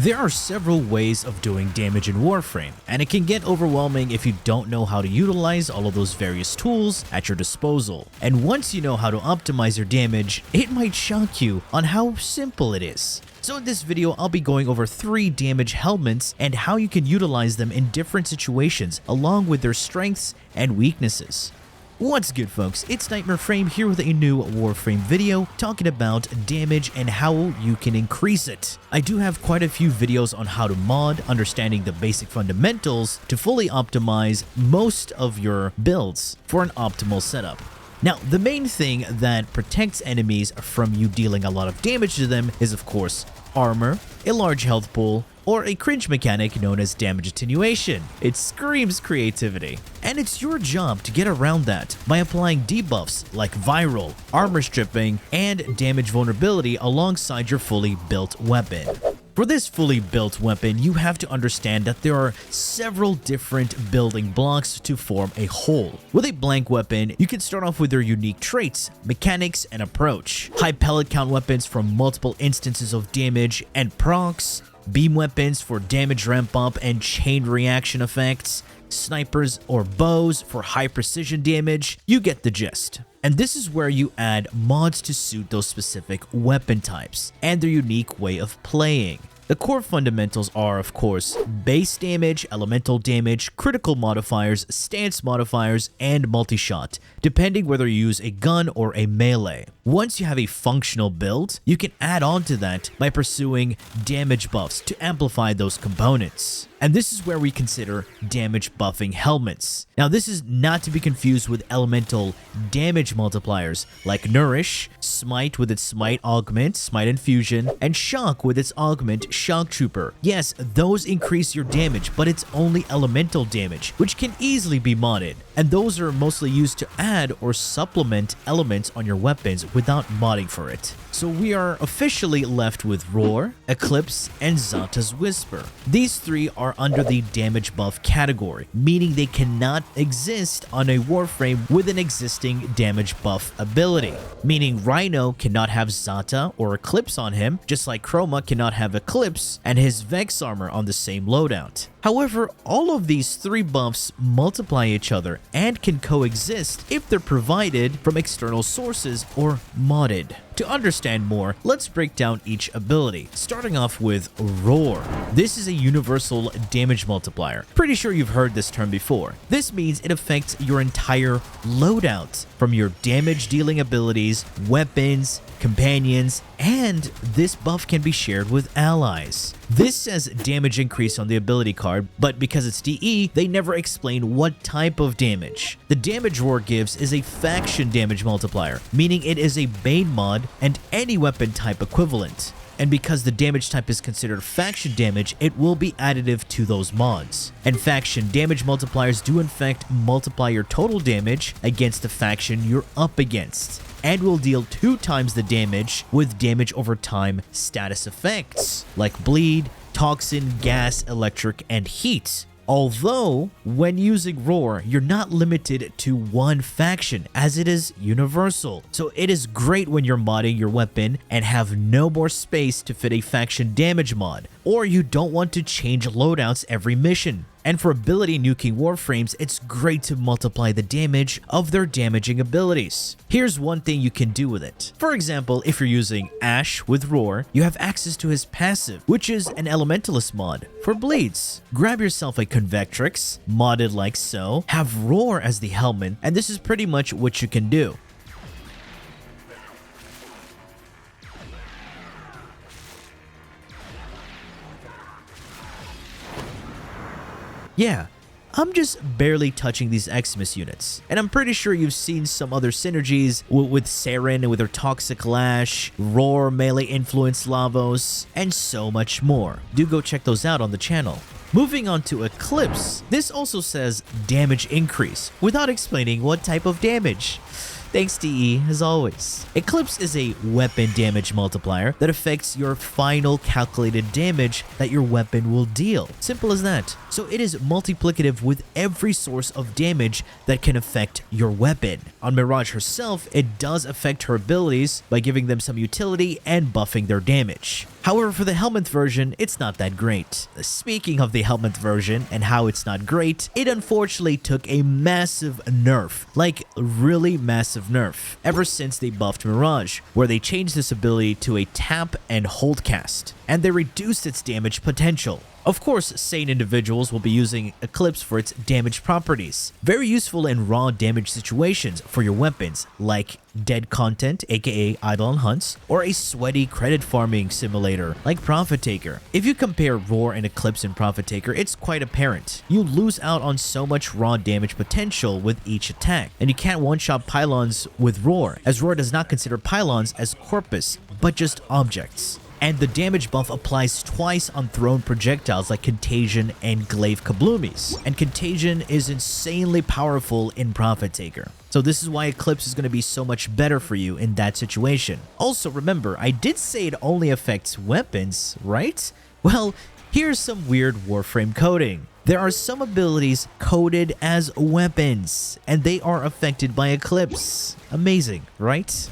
There are several ways of doing damage in Warframe, and it can get overwhelming if you don't know how to utilize all of those various tools at your disposal. And once you know how to optimize your damage, it might shock you on how simple it is. So in this video, I'll be going over 3 damage Helminths and how you can utilize them in different situations along with their strengths and weaknesses. What's good, folks? It's Nightmare Frame here with a new Warframe video talking about damage and how you can increase it. I do have quite a few videos on how to mod, understanding the basic fundamentals to fully optimize most of your builds for an optimal setup. Now, the main thing that protects enemies from you dealing a lot of damage to them is, of course, armor, a large health pool, or a cringe mechanic known as damage attenuation. It screams creativity. And it's your job to get around that by applying debuffs like viral, armor stripping, and damage vulnerability alongside your fully built weapon. For this fully built weapon, you have to understand that there are several different building blocks to form a whole. With a blank weapon, you can start off with their unique traits, mechanics, and approach. High pellet count weapons for multiple instances of damage and procs, beam weapons for damage ramp up and chain reaction effects, snipers or bows for high precision damage. You get the gist. And this is where you add mods to suit those specific weapon types and their unique way of playing. The core fundamentals are, of course, base damage, elemental damage, critical modifiers, stance modifiers, and multi-shot, depending whether you use a gun or a melee. Once you have a functional build, you can add on to that by pursuing damage buffs to amplify those components. And this is where we consider damage buffing Helminths. Now, this is not to be confused with elemental damage multipliers like Nourish, Smite with its Smite Augment, Smite Infusion, and Shock with its Augment, Shock Trooper. Yes, those increase your damage, but it's only elemental damage, which can easily be modded. And those are mostly used to add or supplement elements on your weapons without modding for it. So we are officially left with Roar, Eclipse, and XATA's Whisper. These 3 are under the damage buff category, meaning they cannot exist on a Warframe with an existing damage buff ability. Meaning Rhino cannot have XATA or Eclipse on him, just like Chroma cannot have Eclipse and his Vex armor on the same loadout. However, all of these 3 buffs multiply each other and can coexist if they're provided from external sources or modded. To understand more, let's break down each ability, starting off with Roar. This is a universal damage multiplier. Pretty sure you've heard this term before. This means it affects your entire loadout, from your damage dealing abilities, weapons, companions, and this buff can be shared with allies. This says damage increase on the ability card, but because it's DE, they never explain what type of damage. The damage Roar gives is a faction damage multiplier, meaning it is a Bane mod and any weapon type equivalent. And because the damage type is considered faction damage, it will be additive to those mods. And faction damage multipliers do in fact multiply your total damage against the faction you're up against, and will deal 2 times the damage with damage over time status effects like bleed, toxin, gas, electric, and heat. Although, when using Roar, you're not limited to one faction, as it is universal. So it is great when you're modding your weapon and have no more space to fit a faction damage mod, or you don't want to change loadouts every mission. And for ability nuking Warframes, it's great to multiply the damage of their damaging abilities. Here's one thing you can do with it. For example, if you're using Ash with Roar, you have access to his passive, which is an Elementalist mod for bleeds. Grab yourself a Convectrix, modded like so, have Roar as the Helminth, and this is pretty much what you can do. Yeah, I'm just barely touching these Xmas units, and I'm pretty sure you've seen some other synergies with Saren with her Toxic Lash, Roar melee influence Lavos, and so much more. Do go check those out on the channel. Moving on to Eclipse, this also says damage increase, without explaining what type of damage. Thanks DE, as always. Eclipse is a weapon damage multiplier that affects your final calculated damage that your weapon will deal. Simple as that. So it is multiplicative with every source of damage that can affect your weapon. On Mirage herself, it does affect her abilities by giving them some utility and buffing their damage. However, for the Helminth version, it's not that great. Speaking of the Helminth version and how it's not great, it unfortunately took a massive nerf, like really massive nerf, ever since they buffed Mirage, where they changed this ability to a tap and hold cast, and they reduced its damage potential. Of course, sane individuals will be using ECLIPSE for its damage properties. Very useful in raw damage situations for your weapons, like dead content, aka idle on hunts, or a sweaty credit farming simulator like Profit Taker. If you compare Roar and ECLIPSE in Profit Taker, it's quite apparent. You lose out on so much raw damage potential with each attack, and you can't one-shot pylons with Roar, as Roar does not consider pylons as corpus, but just objects. And the damage buff applies twice on thrown projectiles like Contagion and Glaive Kabloomies. And Contagion is insanely powerful in Profit Taker. So this is why ECLIPSE is going to be so much better for you in that situation. Also remember, I did say it only affects weapons, right? Well, here's some weird Warframe coding. There are some abilities coded as weapons, and they are affected by ECLIPSE. Amazing, right?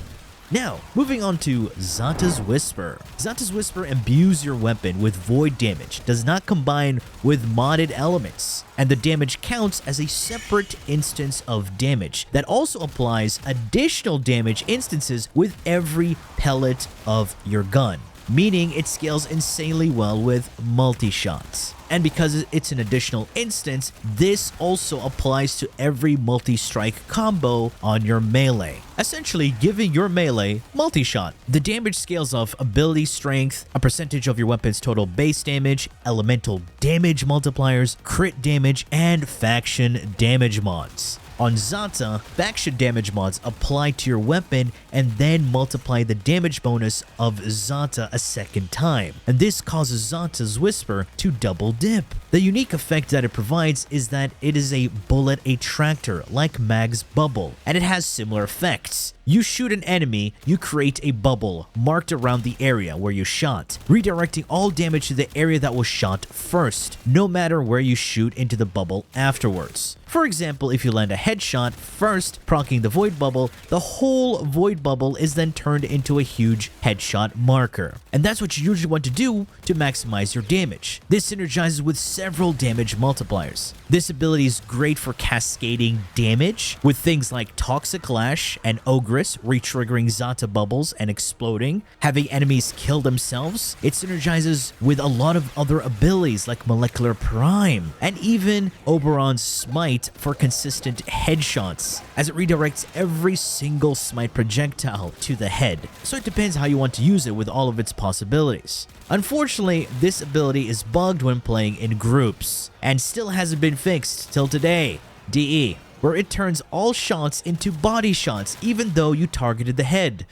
Now, moving on to XATA's Whisper. XATA's Whisper imbues your weapon with void damage, does not combine with modded elements, and the damage counts as a separate instance of damage that also applies additional damage instances with every pellet of your gun, meaning it scales insanely well with multi-shots. And because it's an additional instance, this also applies to every multi-strike combo on your melee, essentially giving your melee multi-shot. The damage scales off ability strength, a percentage of your weapon's total base damage, elemental damage multipliers, crit damage, and faction damage mods. On XATA, faction damage mods apply to your weapon and then multiply the damage bonus of XATA a second time, and this causes XATA's Whisper to double dip. The unique effect that it provides is that it is a bullet attractor like Mag's Bubble, and it has similar effects. You shoot an enemy, you create a bubble marked around the area where you shot, redirecting all damage to the area that was shot first, no matter where you shoot into the bubble afterwards. For example, if you land a headshot first, proccing the void bubble, the whole void bubble is then turned into a huge headshot marker. And that's what you usually want to do to maximize your damage. This synergizes with several damage multipliers. This ability is great for cascading damage with things like Toxic Lash and Ogress, re-triggering XATA bubbles and exploding, having enemies kill themselves. It synergizes with a lot of other abilities like Molecular Prime and even Oberon's Smite for consistent headshots, as it redirects every single smite projectile to the head. So it depends how you want to use it with all of its possibilities. Unfortunately, this ability is bugged when playing in groups, and still hasn't been fixed till today. DE, where it turns all shots into body shots even though you targeted the head.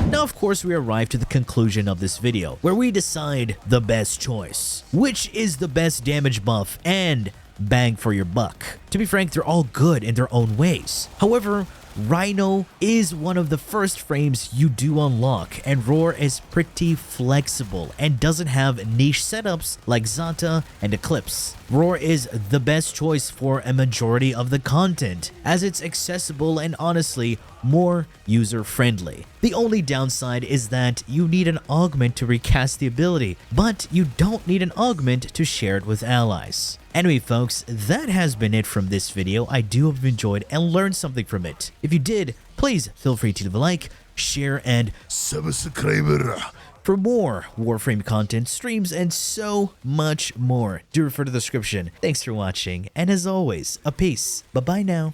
Now, of course, we arrive to the conclusion of this video, where we decide the best choice. Which is the best damage buff and bang for your buck? To be frank, they're all good in their own ways. However, Rhino is one of the first frames you do unlock, and Roar is pretty flexible and doesn't have niche setups like XATA and ECLIPSE. Roar is the best choice for a majority of the content, as it's accessible and honestly more user-friendly. The only downside is that you need an augment to recast the ability, but you don't need an augment to share it with allies. Anyway folks, that has been it from this video. I do hope you enjoyed and learned something from it. If you did, please feel free to leave a like, share, and subscribe for more Warframe content, streams, and so much more. Do refer to the description. Thanks for watching, and as always, a peace. Bye-bye now.